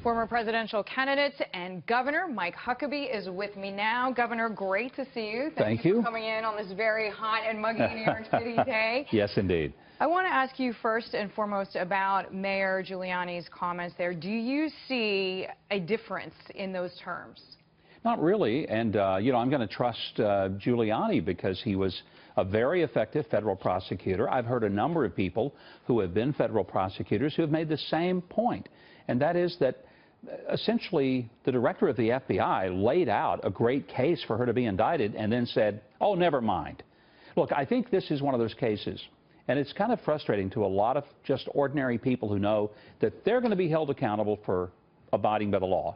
Former presidential candidate and Governor Mike Huckabee is with me now. Governor, great to see you. Thank you for coming in on this very hot and muggy New York City day. Yes, indeed. I want to ask you first and foremost about Mayor Giuliani's comments there. Do you see a difference in those terms? Not really, and you know, I'm going to trust Giuliani because he was a very effective federal prosecutor. I've heard a number of people who have been federal prosecutors who have made the same point, and that is that essentially the director of the FBI laid out a great case for her to be indicted and then said, oh, never mind. Look, I think this is one of those cases, and it's kind of frustrating to a lot of just ordinary people who know that they're going to be held accountable for abiding by the law.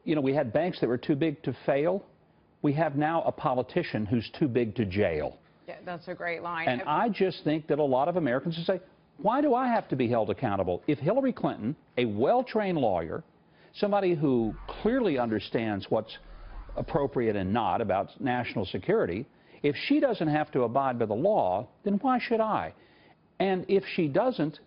You know, we had banks that were too big to fail. We have now a politician who's too big to jail. Yeah, that's a great line. And I just think that a lot of Americans will say, why do I have to be held accountable? If Hillary Clinton, a well-trained lawyer, somebody who clearly understands what's appropriate and not about national security, if she doesn't have to abide by the law, then why should I? And if she doesn't,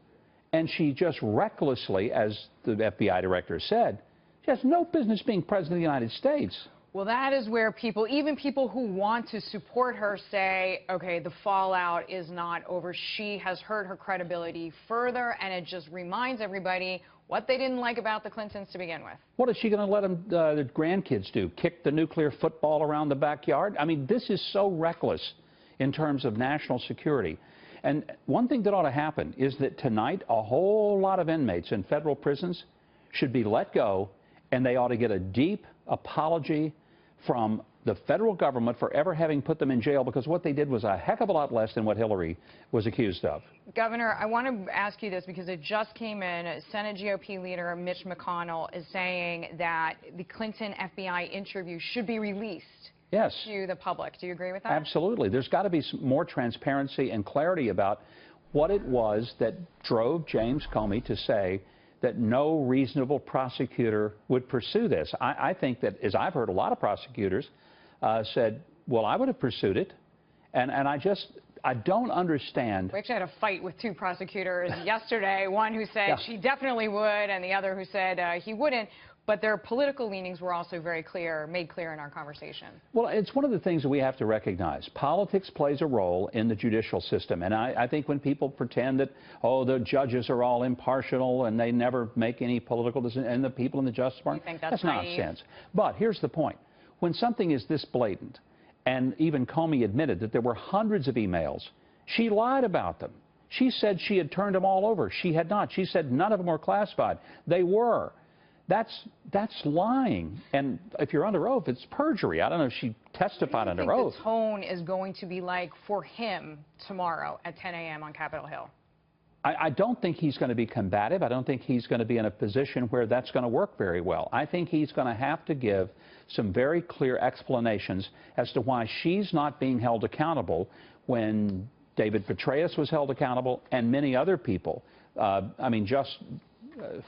and she just recklessly, as the FBI director said, she has no business being president of the United States. Well, that is where people, even people who want to support her, say, okay, the fallout is not over. She has hurt her credibility further, and it just reminds everybody what they didn't like about the Clintons to begin with. What is she going to let them, the grandkids do? Kick the nuclear football around the backyard? I mean, this is so reckless in terms of national security. And one thing that ought to happen is that tonight a whole lot of inmates in federal prisons should be let go, and they ought to get a deep apology from the federal government for ever having put them in jail, because what they did was a heck of a lot less than what Hillary was accused of. Governor, I want to ask you this because it just came in. Senate GOP leader Mitch McConnell is saying that the Clinton FBI interview should be released to the public. Do you agree with that? Absolutely. There's got to be some more transparency and clarity about what it was that drove James Comey to say that no reasonable prosecutor would pursue this. I think that, as I've heard a lot of prosecutors said, well, I would have pursued it. And I don't understand. We actually had a fight with two prosecutors yesterday, one who said she definitely would and the other who said he wouldn't. But their political leanings were also very clear, made clear in our conversation. Well, it's one of the things that we have to recognize. Politics plays a role in the judicial system. And I think when people pretend that, oh, the judges are all impartial and they never make any political decisions, and the people in the Justice Department, that's nonsense. But here's the point. When something is this blatant, and even Comey admitted that there were hundreds of emails, she lied about them. She said she had turned them all over. She had not. She said none of them were classified. They were. That's lying. And if you're under oath, it's perjury. I don't know if she testified under oath. What do you think the tone is going to be like for him tomorrow at 10 a.m. on Capitol Hill? I don't think he's going to be combative. I don't think he's going to be in a position where that's going to work very well. I think he's going to have to give some very clear explanations as to why she's not being held accountable when David Petraeus was held accountable and many other people. I mean, just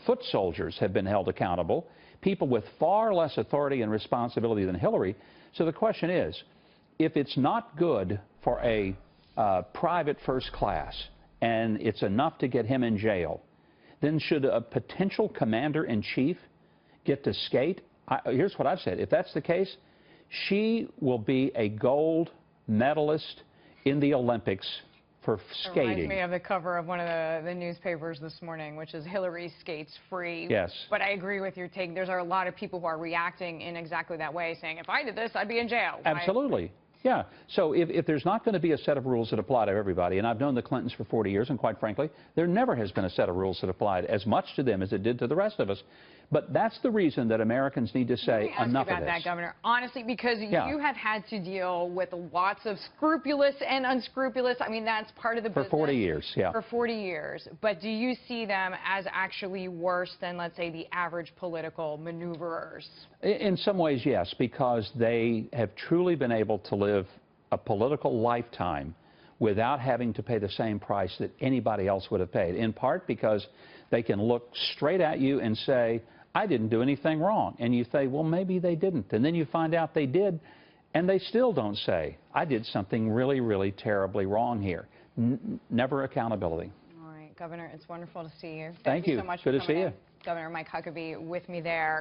foot soldiers have been held accountable, people with far less authority and responsibility than Hillary. So the question is, if it's not good for a private first class and it's enough to get him in jail, then should a potential commander-in-chief get to skate? Here's what I've said. If that's the case, she will be a gold medalist in the Olympics for skating. It reminds me of the cover of one of the newspapers this morning, which is Hillary skates free. Yes. But I agree with your take. There's a lot of people who are reacting in exactly that way, saying, if I did this, I'd be in jail. Absolutely. Yeah. So if there's not going to be a set of rules that apply to everybody, and I've known the Clintons for 40 years, and quite frankly, there never has been a set of rules that applied as much to them as it did to the rest of us. But that's the reason that Americans need to say enough of this. Let me ask you about that, Governor. Honestly, because you have had to deal with lots of scrupulous and unscrupulous. I mean, that's part of the business. For 40 years, yeah. For 40 years. But do you see them as actually worse than, let's say, the average political maneuverers? In some ways, yes, because they have truly been able to live a political lifetime without having to pay the same price that anybody else would have paid, in part because they can look straight at you and say, I didn't do anything wrong. And you say, well, maybe they didn't. And then you find out they did, and they still don't say, I did something really, really terribly wrong here. Never accountability. All right, Governor, it's wonderful to see you. Thank you So much Good for to see coming you. in. Governor Mike Huckabee with me there.